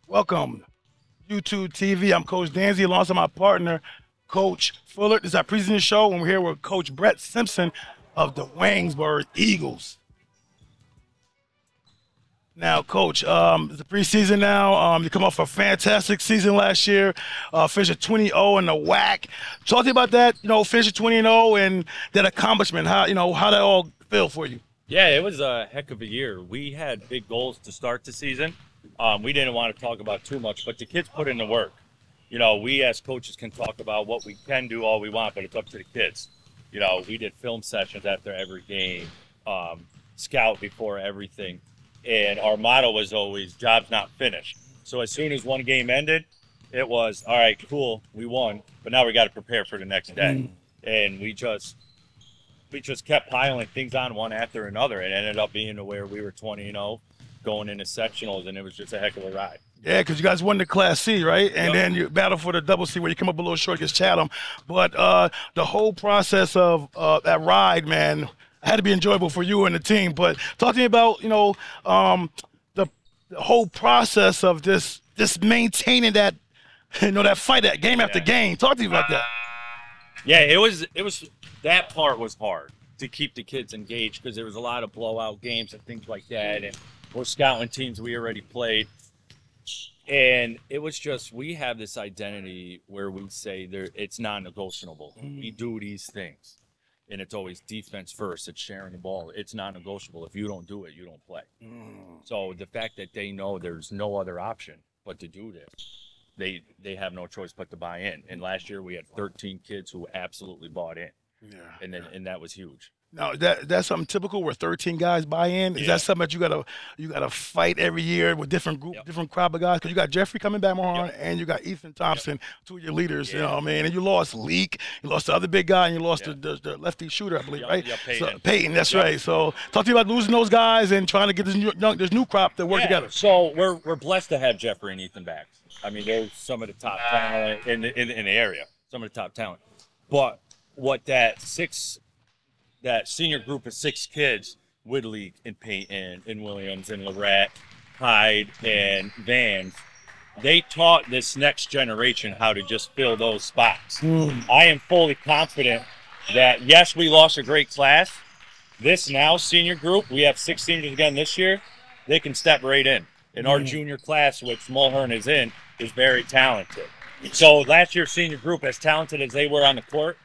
Welcome, U2TV. I'm Coach Danzy, alongside my partner, Coach Fuller. This is our preseason show, and we're here with Coach Brett Simpson of the Waynesburg Eagles. Now, Coach, it's the preseason now. You come off a fantastic season last year, finished 20-0 in the Wack. Talk to me about that, finishing 20-0 and that accomplishment. How that all feel for you? Yeah, it was a heck of a year. We had big goals to start the season. We didn't want to talk about too much, but the kids put in the work. We as coaches can talk about what we can do all we want, but it's up to the kids. We did film sessions after every game, scout before everything. And our motto was always, job's not finished. So as soon as one game ended, it was, all right, cool, we won, but now we got to prepare for the next day. And we just kept piling things on one after another. It ended up being to where we were 20-0 going into sectionals, and it was just a heck of a ride. Yeah, because you guys won the Class C, right? And then you battle for the Double C where you come up a little short against Chatham. But the whole process of that ride, man, had to be enjoyable for you and the team. But talk to me about, the whole process of this maintaining that, that fight, that game after game. Talk to me about that. Yeah, it was that part was hard to keep the kids engaged because there was a lot of blowout games and things like that, and we're scouting teams we already played. And it was just, we have this identity where we say it's non-negotiable. We do these things, and it's always defense first. It's sharing the ball. It's non-negotiable. If you don't do it, you don't play. So the fact that they know there's no other option but to do this, they have no choice but to buy in. And last year we had 13 kids who absolutely bought in. Yeah. And that was huge. Now that's something typical where 13 guys buy in. Is that something that you gotta fight every year with different group, different crowd of guys? Because you got Jeffrey coming back more on, and you got Ethan Thompson, two of your leaders. You know what I mean? And you lost Leak, you lost the other big guy, and you lost the lefty shooter, I believe, right? Yeah, Peyton. So, Peyton, that's right. So talk to me about losing those guys and trying to get this new crop to work together. So we're blessed to have Jeffrey and Ethan back. I mean, they're some of the top talent in the area, some of the top talent. But what that senior group of 6 kids, Woodley and Peyton and Williams and Lorette, Hyde and Vans, they taught this next generation how to just fill those spots. I am fully confident that, yes, we lost a great class. This now senior group, we have 6 seniors again this year, they can step right in. And our junior class, which Mulhern is in, is very talented. So last year's senior group, as talented as they were on the court,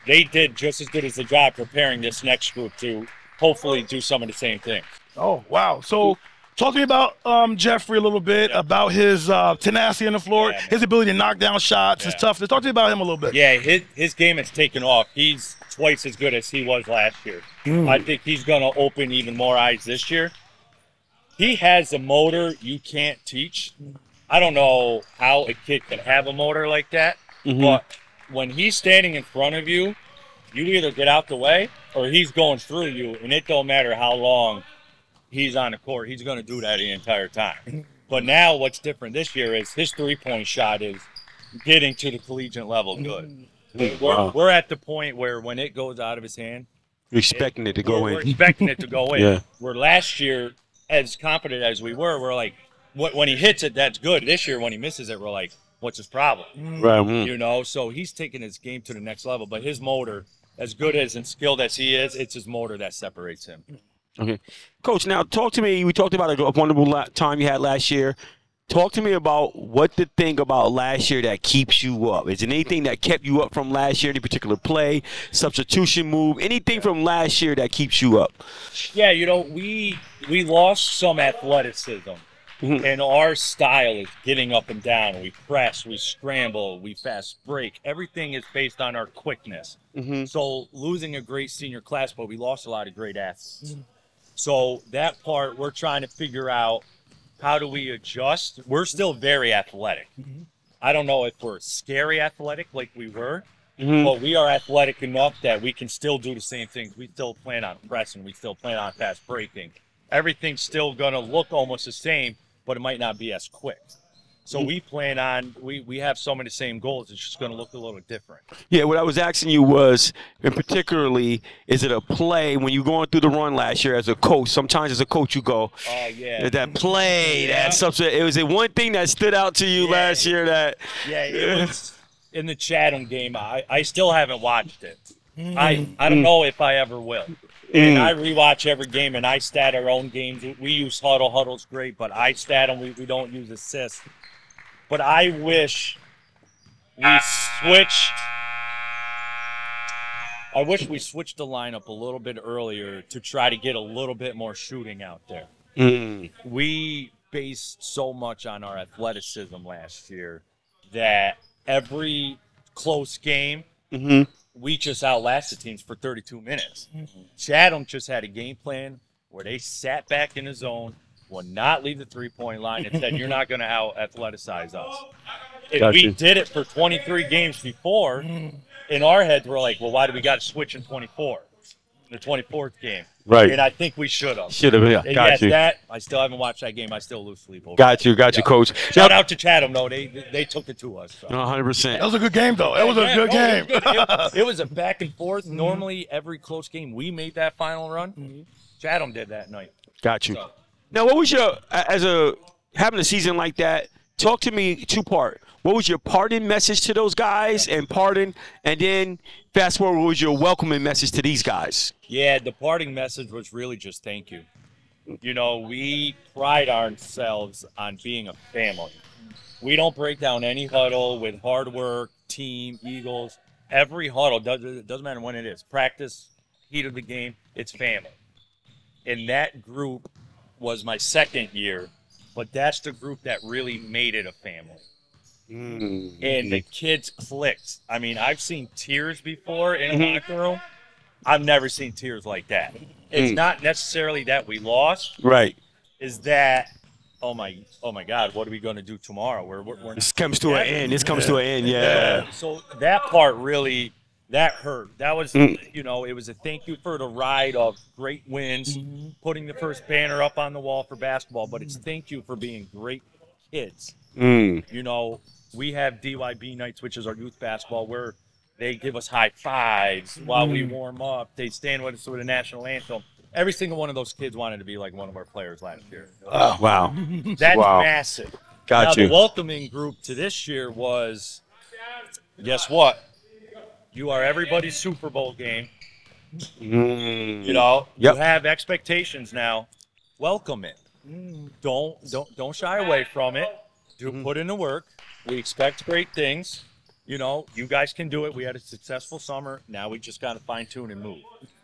they did just as good as the job preparing this next group to hopefully do some of the same things. Oh, wow. So talk to me about Jeffrey a little bit, about his tenacity on the floor, his ability to knock down shots, his toughness. Talk to me about him a little bit. Yeah, his game has taken off. He's twice as good as he was last year. I think he's going to open even more eyes this year. He has a motor you can't teach. I don't know how a kid can have a motor like that, but when he's standing in front of you, you either get out the way or he's going through you, and it don't matter how long he's on the court. He's going to do that the entire time. But now what's different this year is his three-point shot is getting to the collegiate level good. We're at the point where when it goes out of his hand, you're expecting it to go in. We're expecting it to go in. Where last year, as confident as we were, we're like, when he hits it, that's good. This year, when he misses it, we're like, what's his problem? Right. So he's taking his game to the next level. But his motor, as good as and skilled as he is, it's his motor that separates him. Okay. Coach, now talk to me. We talked about a wonderful time you had last year. Talk to me about what to think about last year that keeps you up. Is there anything that kept you up from last year, any particular play, substitution move, anything from last year that keeps you up? Yeah, we lost some athleticism. And our style is getting up and down. We press, we scramble, we fast break. Everything is based on our quickness. So losing a great senior class, but we lost a lot of great athletes. So that part, we're trying to figure out, how do we adjust? We're still very athletic. I don't know if we're scary athletic like we were, but we are athletic enough that we can still do the same things. We still plan on pressing. We still plan on fast breaking. Everything's still going to look almost the same, but it might not be as quick. So we plan on we have some of the same goals. It's just going to look a little different. Yeah, what I was asking you was, and particularly, is it a play when you're going through the run last year as a coach? Sometimes as a coach you go, oh yeah, that play, that something. It was one thing that stood out to you last year. That it was in the Chatham game. I still haven't watched it. I don't know if I ever will. And I rewatch every game, and I stat our own games. We use huddle. Huddle's great, but I stat them. We don't use assists. But I wish we switched. I wish we switched the lineup a little bit earlier to try to get a little bit more shooting out there. We based so much on our athleticism last year that every close game, we just outlasted teams for 32 minutes. Chatham just had a game plan where they sat back in the zone, would not leave the three-point line, and said, you're not going to out-athleticize us. If we did it for 23 games before, in our heads, we're like, well, why do we got to switch in 24? The 24th game. Right. And I think we should have. Yeah. Got you. I still haven't watched that game. I still lose sleep over Got you, Coach. Shout out to Chatham, though. They took it to us. So. 100%. That was a good game, though. That was a good game. It was a back and forth. Normally, every close game, we made that final run. Chatham did that night. Got you. So. Now, what was your, having a season like that, talk to me two-part. What was your parting message to those guys and then fast forward, what was your welcoming message to these guys? Yeah, the parting message was really just thank you. You know, we pride ourselves on being a family. We don't break down any huddle with hard work, team, Eagles. Every huddle, doesn't matter when it is, practice, heat of the game, it's family. And that group was my second year, but that's the group that really made it a family. And the kids clicked. I mean, I've seen tears before in a locker room. I've never seen tears like that. It's not necessarily that we lost. Right. Is that, oh my God, what are we going to do tomorrow? We're this comes to an end. This comes to an end, yeah. So that part really, that hurt. That was, you know, it was a thank you for the ride of great wins, putting the first banner up on the wall for basketball, but it's thank you for being great kids. You know, we have DYB nights, which is our youth basketball, where they give us high fives while we warm up. They stand with us with a national anthem. Every single one of those kids wanted to be like one of our players last year. Oh, wow. That's massive. Got now, you. The welcoming group to this year was, guess what? You are everybody's Super Bowl game. You know, you have expectations now. Welcome it. Don't shy away from it. Put in the work. We expect great things. You know, you guys can do it. We had a successful summer. Now we just got to fine tune and move.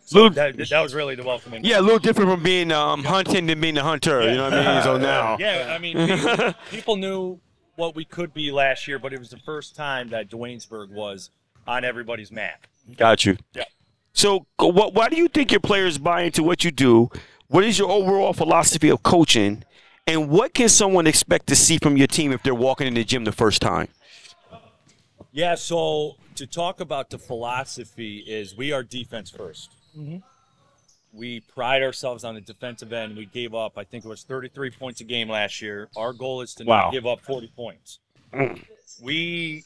So that was really the welcoming. Yeah, a little different from being hunting than being the hunter. You know what I mean? So now. Yeah, I mean, people knew what we could be last year, but it was the first time that Dwaynesburg was on everybody's map. Got you. Yeah. So why do you think your players buy into what you do? What is your overall philosophy of coaching? And what can someone expect to see from your team if they're walking in the gym the first time? Yeah, so to talk about the philosophy is we are defense first. We pride ourselves on the defensive end. We gave up, I think it was 33 points a game last year. Our goal is to not give up 40 points. We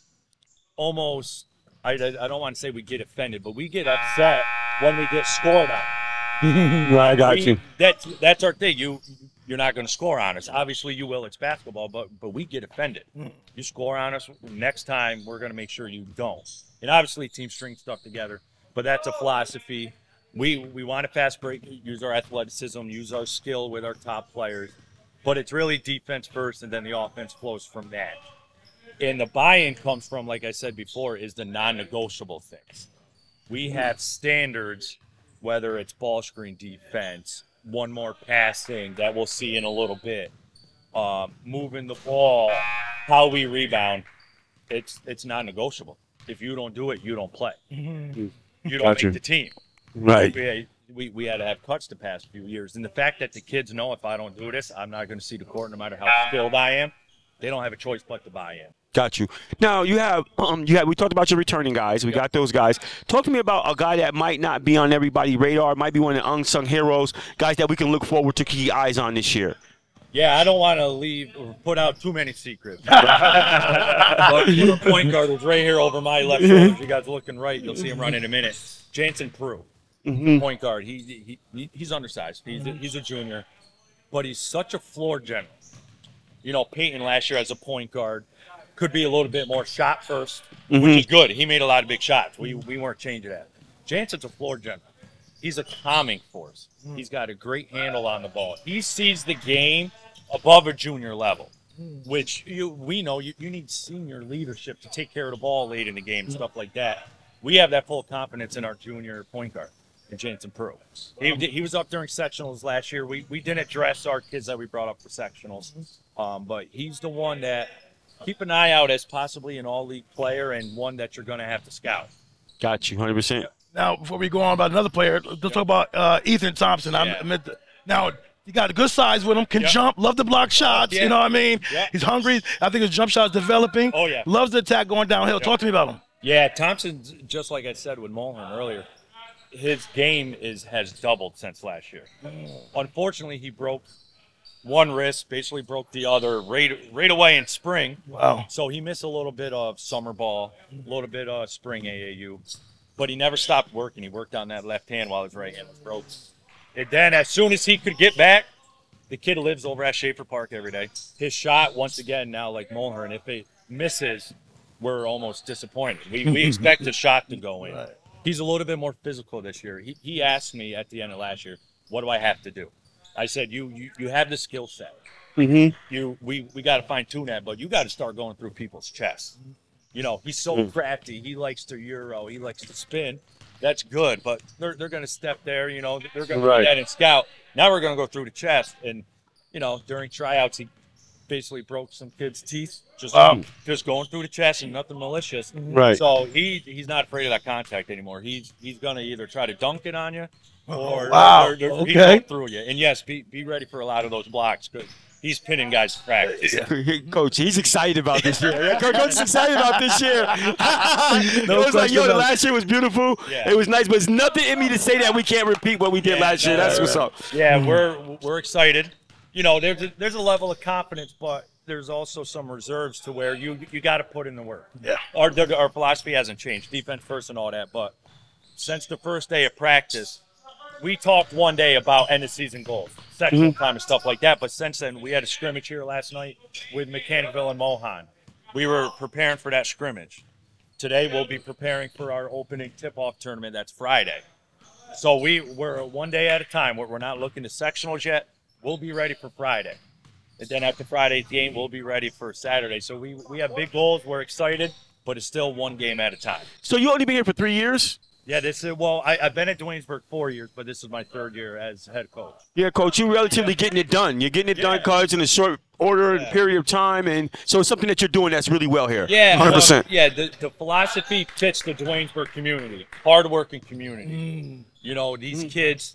almost, I don't want to say we get offended, but we get upset when we get scored on. I got you. That's our thing. You're not going to score on us. Obviously, you will. It's basketball, but we get offended. You score on us, next time we're going to make sure you don't. And obviously, teams string stuff together, but that's a philosophy. We want to fast break, use our athleticism, use our skill with our top players, but it's really defense first, and then the offense flows from that. And the buy-in comes from, like I said before, is the non-negotiable things. We have standards, whether it's ball screen defense, one more passing that we'll see in a little bit, moving the ball, how we rebound. It's non-negotiable. If you don't do it, you don't play. You don't make the team. Right. We had to have cuts the past few years. And the fact that the kids know if I don't do this, I'm not going to see the court no matter how skilled I am, they don't have a choice but to buy in. Got you. Now you have we talked about your returning guys. We got those guys. Talk to me about a guy that might not be on everybody's radar, might be one of the unsung heroes, guys that we can look forward to keep eyes on this year. Yeah, I don't want to leave or put out too many secrets. But the point guard was right here over my left shoulder. If you guys are looking right, you'll see him run in a minute. Jansen Prue, point guard. He's undersized. He's a junior, but he's such a floor general. You know, Peyton last year as a point guard could be a little bit more shot first, which is good. He made a lot of big shots. We weren't changing that. Jansen's a floor general. He's a calming force. He's got a great handle on the ball. He sees the game above a junior level, which we know you need senior leadership to take care of the ball late in the game, stuff like that. We have that full confidence in our junior point guard, in Jansen Prue. He was up during sectionals last year. We didn't address our kids that we brought up for sectionals, but he's the one that keep an eye out as possibly an all-league player and one that you're going to have to scout. Got you, 100%. Now, before we go on about another player, let's talk about Ethan Thompson. Now, you got a good size with him, can jump, love to block shots, you know what I mean? He's hungry. I think his jump shot is developing. Oh, yeah. Loves the attack going downhill. Talk to me about him. Yeah, Thompson, just like I said with Mulhern earlier, his game has doubled since last year. Unfortunately, he broke one wrist, basically broke the other right away in spring. Wow. So he missed a little bit of summer ball, a little bit of spring AAU. But he never stopped working. He worked on that left hand while his right hand was broke. And then as soon as he could get back, the kid lives over at Schaefer Park every day. His shot, once again, now like Mulhern, if it misses, we're almost disappointed. We expect the shot to go in. Right. He's a little bit more physical this year. He asked me at the end of last year, what do I have to do? I said, you have the skill set. We got to fine-tune that, but you got to start going through people's chests. You know, he's so crafty. He likes to Euro. He likes to spin. That's good, but they're going to step there. You know, they're going to do that in scout. Now we're going to go through the chest. And, you know, during tryouts, he basically broke some kids' teeth just going through the chest and nothing malicious. Right. So he's not afraid of that contact anymore. He's going to either try to dunk it on you or he's going through you. And, yes, be ready for a lot of those blocks because he's pinning guys to practice. Coach, he's excited about this year. Coach is excited about this year. It was like, last year was beautiful. Yeah. It was nice, but there's nothing in me to say that we can't repeat what we did last year. That's what's up. Yeah, we're excited. You know, there's a level of confidence, but there's also some reserves to where you got to put in the work. Yeah. Our philosophy hasn't changed, defense first and all that, but since the first day of practice, we talked one day about end-of-season goals, sectional time and stuff like that, but since then, we had a scrimmage here last night with Mechanicville and Mohan. We were preparing for that scrimmage. Today, we'll be preparing for our opening tip-off tournament. That's Friday. So we're one day at a time. We're not looking to sectionals yet. We'll be ready for Friday. And then after Friday's game, we'll be ready for Saturday. So we have big goals. We're excited, but it's still one game at a time. So you only been here for 3 years? Yeah, I've been at Duanesburg 4 years, but this is my third year as head coach. Yeah, Coach, you're relatively getting it done. You're getting it done, Coach, in a short order and period of time, and so it's something that you're doing that's really well here. Yeah, 100%. The philosophy fits the Duanesburg community, hardworking community. You know, these kids,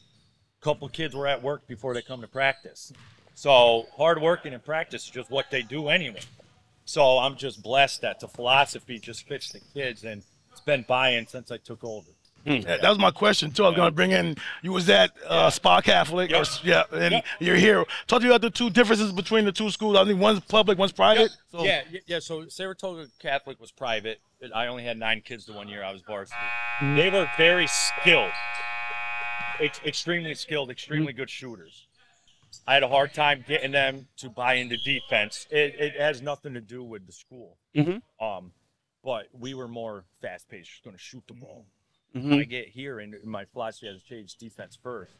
a couple kids were at work before they come to practice. So hardworking and practice is just what they do anyway. So I'm just blessed that the philosophy just fits the kids, and it's been buy-in since I took over. That was my question, too. I was going to bring in, you was at Spa Catholic, you're here. Talk to me about the two differences between the two schools. I think one's public, one's private. So. So Saratoga Catholic was private. I only had 9 kids the 1 year I was varsity. They were very skilled, extremely skilled, extremely good shooters. I had a hard time getting them to buy into defense. It has nothing to do with the school. But we were more fast-paced, just going to shoot the ball. When I get here, and my philosophy has changed, defense first.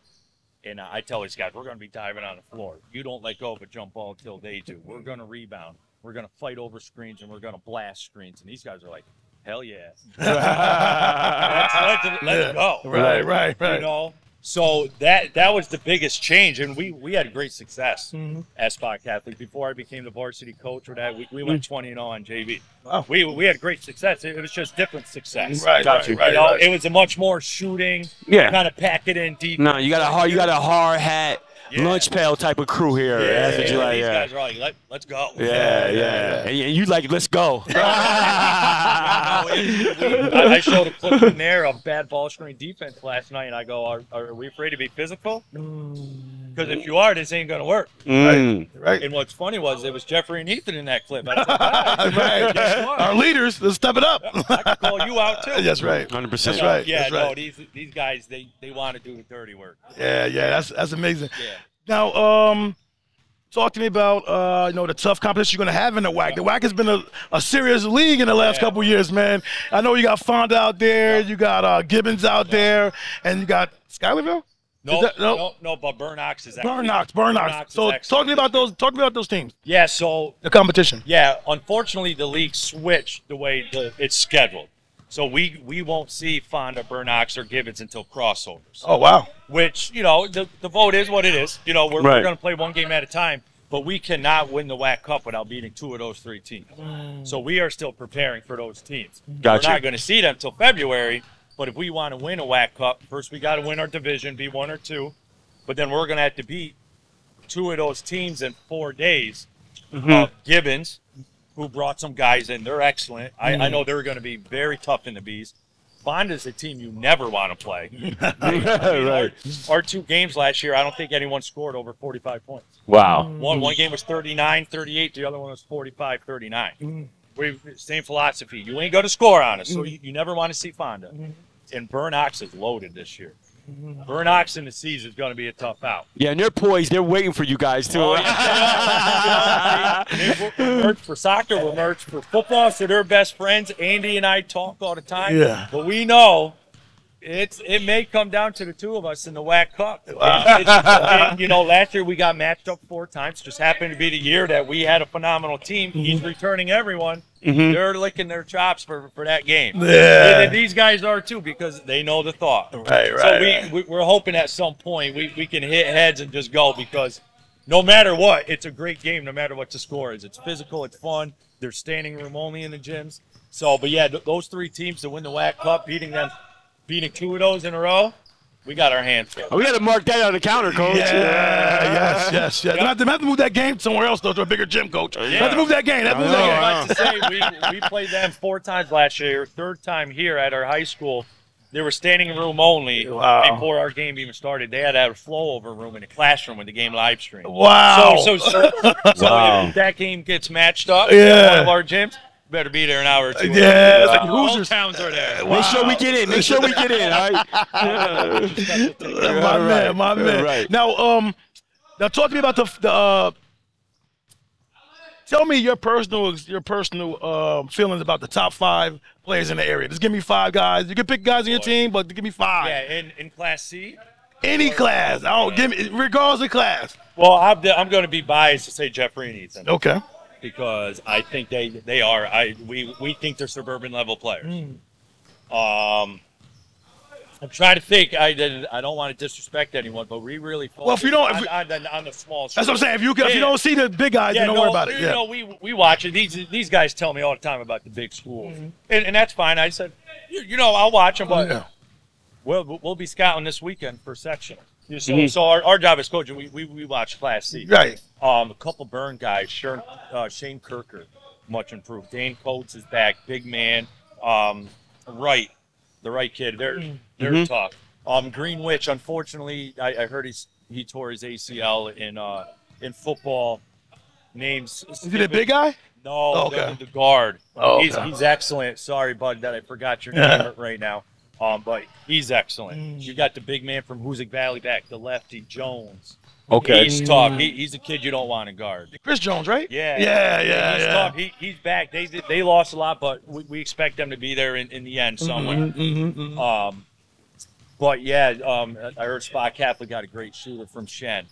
And I tell these guys, we're going to be diving on the floor. You don't let go of a jump ball until they do. We're going to rebound. We're going to fight over screens, and we're going to blast screens. And these guys are like, hell yeah. Let's go. Right. You know? So that was the biggest change, and we had great success at Spa Catholic. Before I became the varsity coach, or that we went 20-0 on JV. Wow. We had great success. It was just different success. Right. It was a much more shooting, kind of pack it in deep. No, you got a hard hat, lunch pail type of crew here. That's what you like. These guys are like, let's go. Yeah. And you like, let's go. I showed a clip in there of bad ball screen defense last night, and I go, are we afraid to be physical? Because if you are, this ain't gonna work. Right. And what's funny was it was Jeffrey and Ethan in that clip. I said, right. Guess what? Our leaders, let's step it up. I can call you out too. That's right. 100%. That's right. Yeah, That's right. no, these guys they want to do the dirty work. Yeah, that's amazing. Yeah. Now, talk to me about the tough competition you're gonna have in the WAC. The WAC has been a serious league in the last couple years, man. I know you got Fonda out there, you got Gibbons out there, and you got Schuylerville. No, but Burnox is Burn Knox. So talk to me about those. Talk to me about those teams. Yeah, so the competition. Yeah, unfortunately, the league switched the way it's scheduled. So we won't see Fonda, Burnox, or Gibbons until crossovers. Oh, wow. Which, the vote is what it is. We're going to play one game at a time, but we cannot win the WAC Cup without beating 2 of those 3 teams. So we are still preparing for those teams. Gotcha. We're not going to see them until February, but if we want to win a WAC Cup, first we got to win our division, be 1 or 2, but then we're going to have to beat 2 of those teams in 4 days. Gibbons, who brought some guys in. They're excellent. I know they're going to be very tough in the Bs. Fonda's a team you never want to play. Right. Our 2 games last year, I don't think anyone scored over 45 points. Wow. One game was 39-38. The other one was 45-39. Same philosophy. You ain't going to score on us, so you never want to see Fonda. And Burnox is loaded this year. Burnox in the season is going to be a tough out. Yeah, and they're poised. They're waiting for you guys, too. We're merged for soccer. We're merged for football, so they're best friends. Andy and I talk all the time. Yeah. But we know it may come down to the 2 of us in the WAC Cup. Wow. Last year we got matched up 4 times. Just happened to be the year that we had a phenomenal team. He's returning everyone. They're licking their chops for that game. Yeah. And these guys are too because they know the thought. Right. So we're hoping at some point we can hit heads and just go because no matter what, it's a great game no matter what the score is. It's physical, it's fun. There's standing room only in the gyms. So, but yeah, those 3 teams to win the WAC Cup, beating 2 of those in a row, we got our hands full. We got to mark that on the counter, Coach. Yes. You have to move that game somewhere else, though, to a bigger gym, Coach. You have to move that game. I'd like to say we played them 4 times last year, 3rd time here at our high school. They were standing room only before our game even started. They had a flow-over room in the classroom when the game live streamed. Wow. So if that game gets matched up at one of our gyms, better be there an hour or 2. Yeah, like Hoosiers towns are there. Make sure we get in. All right. My man. Right. Now talk to me about the tell me your personal feelings about the top 5 players in the area. Just give me 5 guys. You can pick guys on your team, but give me 5. Yeah, in Class C. Any class. Give me regardless of class. Well, I'm going to be biased to say Jeffrey and Ethan. Okay. Because I think they are. We think they're suburban level players. I'm trying to think. I don't want to disrespect anyone, but we really focus on the small. That's what I'm saying. If you don't see the big guys, then don't worry about it. We watch it. These guys tell me all the time about the big schools, and that's fine. I said, I'll watch them, but we'll be scouting this weekend for sectional. So our job as coach, we watch Class C. Right. A couple burn guys, Shane Kirker, much improved. Dane Coates is back, big man. The right kid. They're tough. Greenwich, unfortunately, I heard he tore his ACL in football. Names. Is he the big guy? No, the guard. Oh, he's excellent. Sorry, bud, that I forgot your name right now. But he's excellent. You got the big man from Hoosick Valley back, the lefty, Jones. Okay. He's tough. He's a kid you don't want to guard. Chris Jones, right? Yeah. He's tough. He's back. They lost a lot, but we expect them to be there in the end somewhere. But yeah, I heard Spot Catholic got a great shooter from Shen.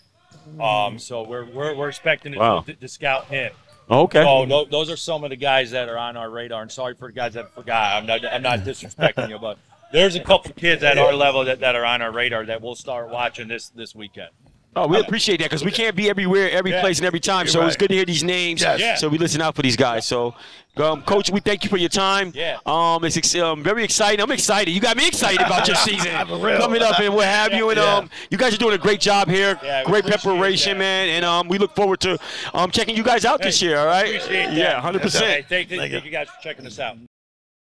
So we're expecting to scout him. Okay. So those are some of the guys that are on our radar. And sorry for the guys that forgot. I'm not disrespecting you, but there's a couple kids at our level that are on our radar that we'll start watching this weekend. Oh, we appreciate that because we can't be everywhere, every place, and every time. So it's good to hear these names. Yes. So we listen out for these guys. So, Coach, we thank you for your time. Yeah. It's very exciting. I'm excited. You got me excited about your season coming up and what have you. And you guys are doing a great job here. Yeah, great preparation, man. And we look forward to checking you guys out this year. All right. Appreciate that. Yeah, 100%. Thank you guys for checking us out.